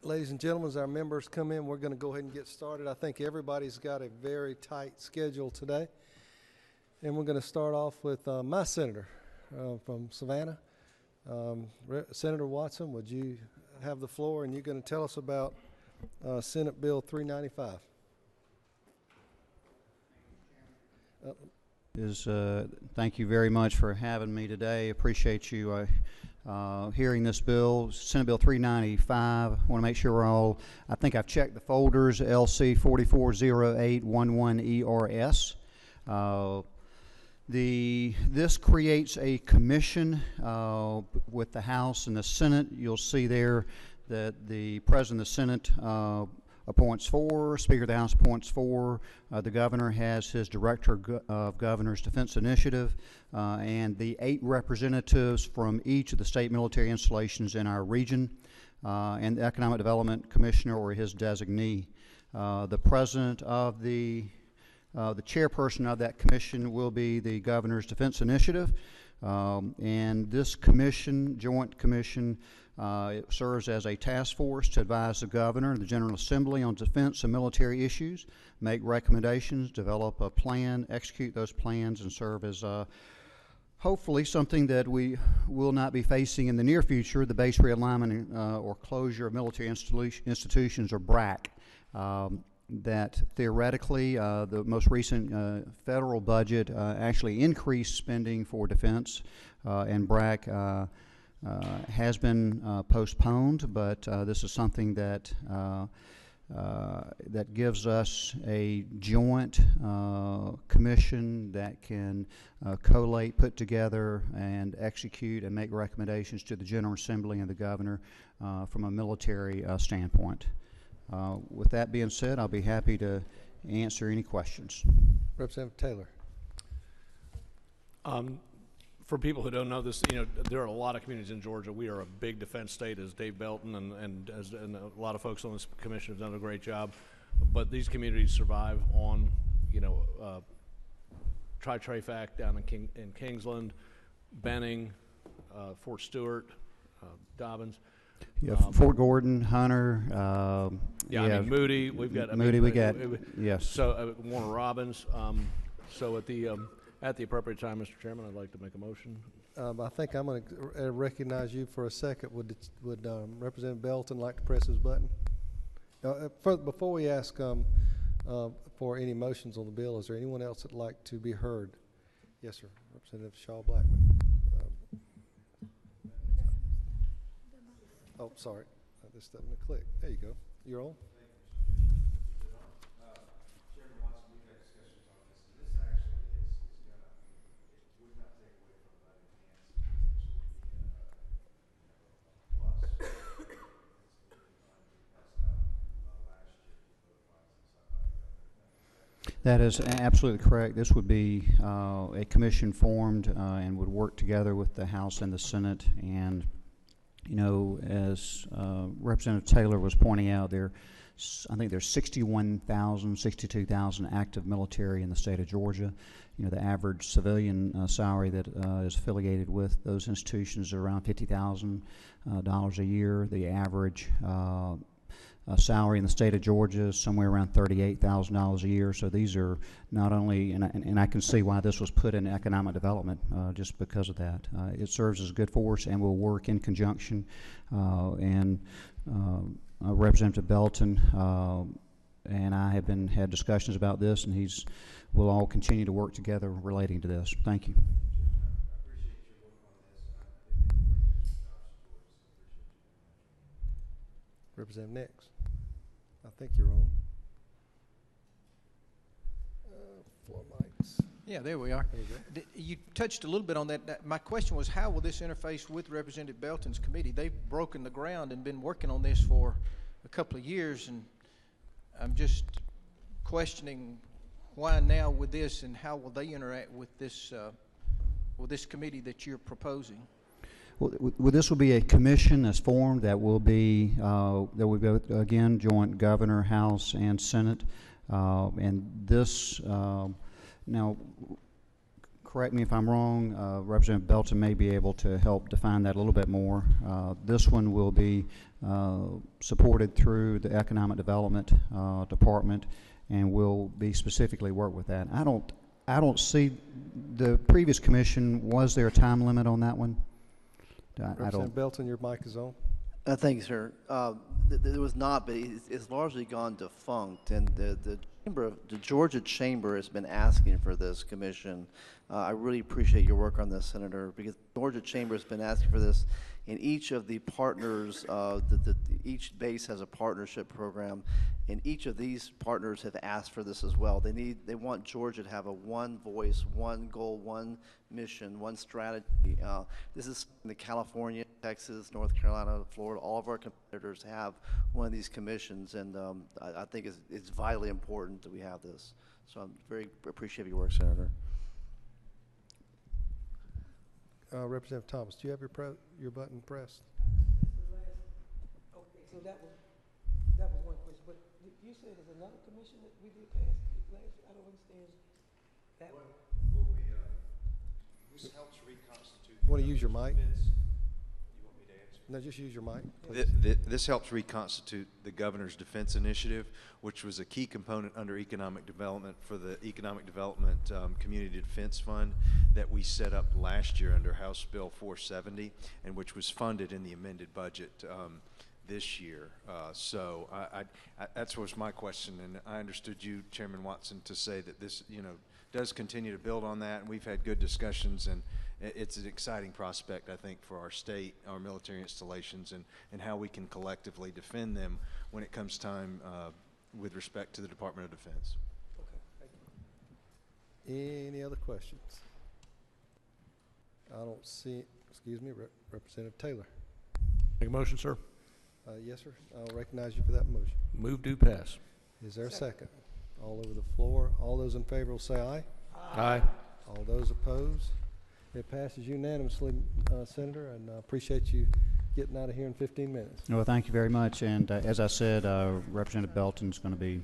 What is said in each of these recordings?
Ladies and gentlemen, as our members come in, we're going to go ahead and get started. I think everybody's got a very tight schedule today. And we're going to start off with my senator from Savannah. Senator Watson, would you have the floor, and you're going to tell us about Senate Bill 395. Thank you very much for having me today. Appreciate you hearing this bill, Senate Bill 395. I want to make sure we're all, I think I've checked the folders, LC 440811ERS. This creates a commission with the House and the Senate. You'll see there that the President of the Senate appoints 4, Speaker of the House appoints 4, the Governor has his Director of Governor's Defense Initiative, and the 8 representatives from each of the state military installations in our region, and the Economic Development Commissioner or his designee. The President of the chairperson of that commission will be the Governor's Defense Initiative, and this commission, joint commission, it serves as a task force to advise the Governor and the General Assembly on defense and military issues, make recommendations, develop a plan, execute those plans, and serve as hopefully something that we will not be facing in the near future, the base realignment or closure of military institutions, or BRAC. That theoretically the most recent federal budget actually increased spending for defense, and BRAC has been postponed, but this is something that that gives us a joint commission that can collate, put together, and execute and make recommendations to the General Assembly and the Governor from a military standpoint. With that being said, I'll be happy to answer any questions. Representative Taylor. For people who don't know this, there are a lot of communities in Georgia. We are a big defense state, as Dave Belton and a lot of folks on this commission have done a great job. But these communities survive on, Tri-Trafac down in Kingsland, Benning, Fort Stewart, Dobbins. Yeah, Fort Gordon, Hunter. I mean Moody. We've got Moody. Yes. So Warner Robins. So at the appropriate time, Mr. Chairman, I'd like to make a motion. I think I'm going to recognize you for a second. Would Representative Belton like to press his button? Before we ask for any motions on the bill, is there anyone else that'd like to be heard? Yes, sir. Representative Shaw Blackman. Oh, sorry. This doesn't click. There you go. You're on. Chairman Watson, we've had discussions on this, and this actually is gonna, it would not take away from but enhance potentially plus. That is absolutely correct. This would be a commission formed and would work together with the House and the Senate. And as Representative Taylor was pointing out, I think there's 61,000, 62,000 active military in the state of Georgia. The average civilian salary that is affiliated with those institutions is around $50,000 a year. The average salary in the state of Georgia is somewhere around $38,000 a year. So these are not only, and I can see why this was put in economic development just because of that. It serves as a good force and will work in conjunction. Representative Belton and I have had discussions about this, and we'll all continue to work together relating to this. Thank you. Representative Nix. I think you're on. Floor mics. Yeah, there we are. There You touched a little bit on that. My question was, how will this interface with Representative Belton's committee? They've broken the ground and been working on this for a couple of years, and I'm just questioning why now with this, and how will they interact with this committee that you're proposing? Well, this will be a commission that's formed that will be that will go again joint Governor, House, and Senate, and this now correct me if I'm wrong, Representative Belton may be able to help define that a little bit more. This one will be supported through the Economic Development Department, and will be specifically work with that. I don't see the previous commission. Was there a time limit on that one? I don't. Representative Belton, your mic is on. Thank you, sir. There was not, but it's largely gone defunct, and the Georgia Chamber has been asking for this commission. I really appreciate your work on this, Senator, because the Georgia Chamber has been asking for this, and each of the partners, each base has a partnership program, and each of these partners have asked for this as well. They want Georgia to have a one voice, one goal, one mission, one strategy. This is in the California, Texas, North Carolina, Florida. All of our competitors have one of these commissions, and I think it's vitally important that we have this. So I'm very appreciative of your work, Senator. Representative Thomas, do you have your button pressed? Okay, so that was one question, but you said there's another commission that we did pass last year. I don't understand that one. This helps reconstitute. Want to use your mic? You want me to answer? No, just use your mic, please. This helps reconstitute the Governor's Defense Initiative, which was a key component under economic development for the Economic Development Community Defense Fund that we set up last year under House Bill 470, and which was funded in the amended budget this year. So that was my question, and I understood you, Chairman Watson, to say that this, does continue to build on that, and we've had good discussions, and it's an exciting prospect, I think, for our state, our military installations, and how we can collectively defend them when it comes time with respect to the Department of Defense. Okay, thank you. Any other questions? I don't see, excuse me, Representative Taylor. Make a motion, sir. Yes, sir. I'll recognize you for that motion. Move to pass. Is there a second? All over the floor. All those in favor will say aye. Aye. All those opposed? It passes unanimously, Senator, and I appreciate you getting out of here in 15 minutes. Well, thank you very much. And as I said, Representative Belton's going to be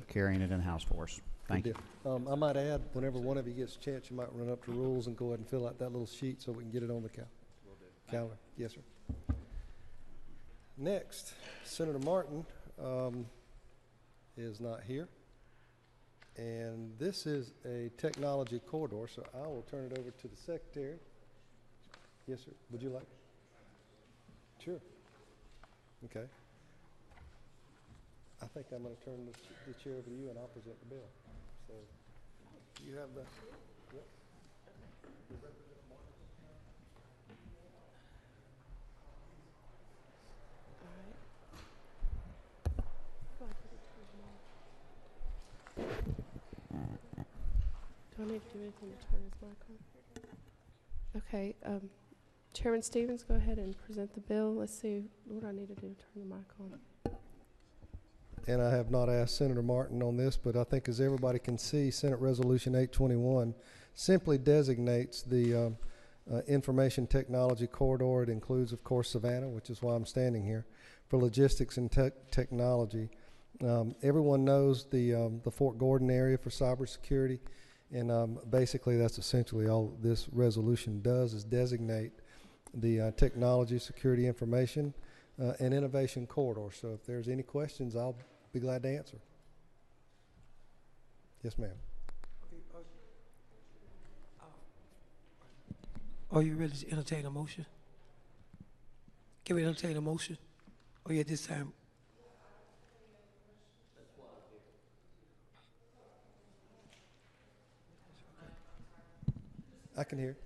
carrying it in house for us. Thank you. I might add, whenever one of you gets a chance, you might run up to rules and go ahead and fill out that little sheet so we can get it on the calendar. Yes, sir. Next, Senator Martin is not here. And this is a technology corridor, so I will turn it over to the Secretary. Yes, sir. Would you like? Sure. Okay. I think I'm going to turn the chair over to you, and I'll present the bill. So you have the. Yep. Do I need to do anything to turn his mic on? Okay, Chairman Stevens, go ahead and present the bill. Let's see what I need to do to turn the mic on. And I have not asked Senator Martin on this, but I think as everybody can see, Senate Resolution 821 simply designates the information technology corridor. It includes, of course, Savannah, which is why I'm standing here, for logistics and technology. Everyone knows the Fort Gordon area for cybersecurity, and basically that's essentially all this resolution does, is designate the technology, security, information, and innovation corridor. So if there's any questions, I'll be glad to answer. Yes, ma'am. Are you ready to entertain a motion? Can we entertain a motion? Or at this time? I can hear.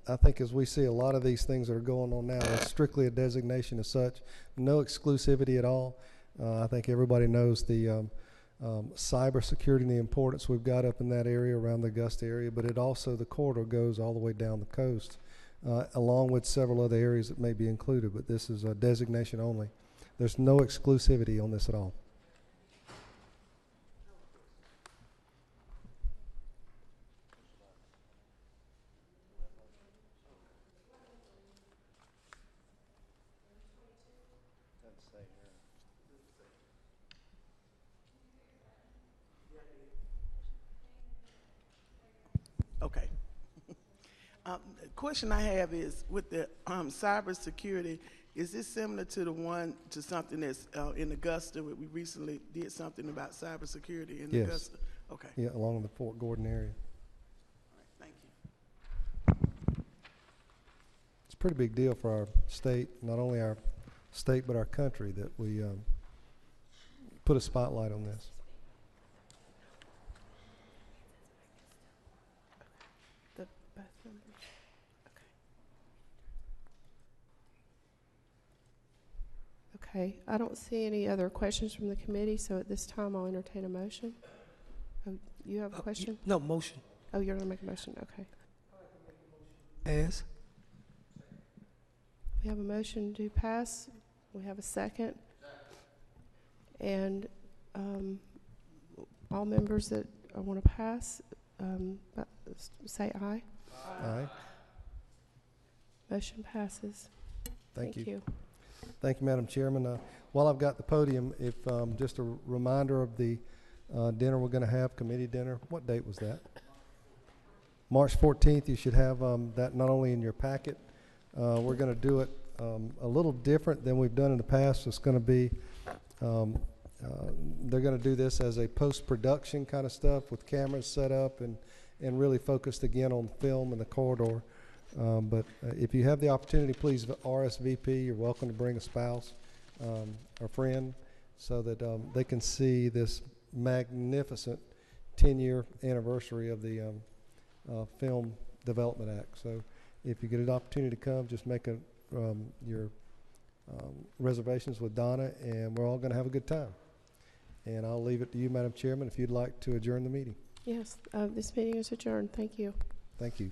I think as we see a lot of these things that are going on now, it's strictly a designation as such, no exclusivity at all. I think everybody knows the cybersecurity and the importance we've got up in that area, around the Augusta area, but it also, the corridor goes all the way down the coast, along with several other areas that may be included, but this is a designation only. There's no exclusivity on this at all. Okay. The question I have is with the cybersecurity, is this similar to the one, to something that's in Augusta? We recently did something about cybersecurity in Yes. Augusta. Okay. Yeah, along the Fort Gordon area. All right. Thank you. It's a pretty big deal for our state, not only our state, but our country, that we put a spotlight on this. The both members. Okay, I don't see any other questions from the committee, so at this time I'll entertain a motion. Oh, you have a question? No, motion. Oh, you're gonna make a motion, okay. As? We have a motion to pass, we have a second. And all members that want to pass, say aye. Aye. Motion passes. Thank you. you. Thank you, Madam Chairman. While I've got the podium, if just a reminder of the dinner we're going to have, committee dinner. What date was that? March 14th. You should have that not only in your packet. We're going to do it a little different than we've done in the past. It's going to be, they're going to do this as a post-production kind of stuff with cameras set up and really focused again on film and the corridor. But if you have the opportunity, please RSVP. You're welcome to bring a spouse or friend so that they can see this magnificent 10-year anniversary of the Film Development Act. So if you get an opportunity to come, just make your reservations with Donna, and we're all going to have a good time. And I'll leave it to you, Madam Chairman, if you'd like to adjourn the meeting. Yes, this meeting is adjourned. Thank you. Thank you.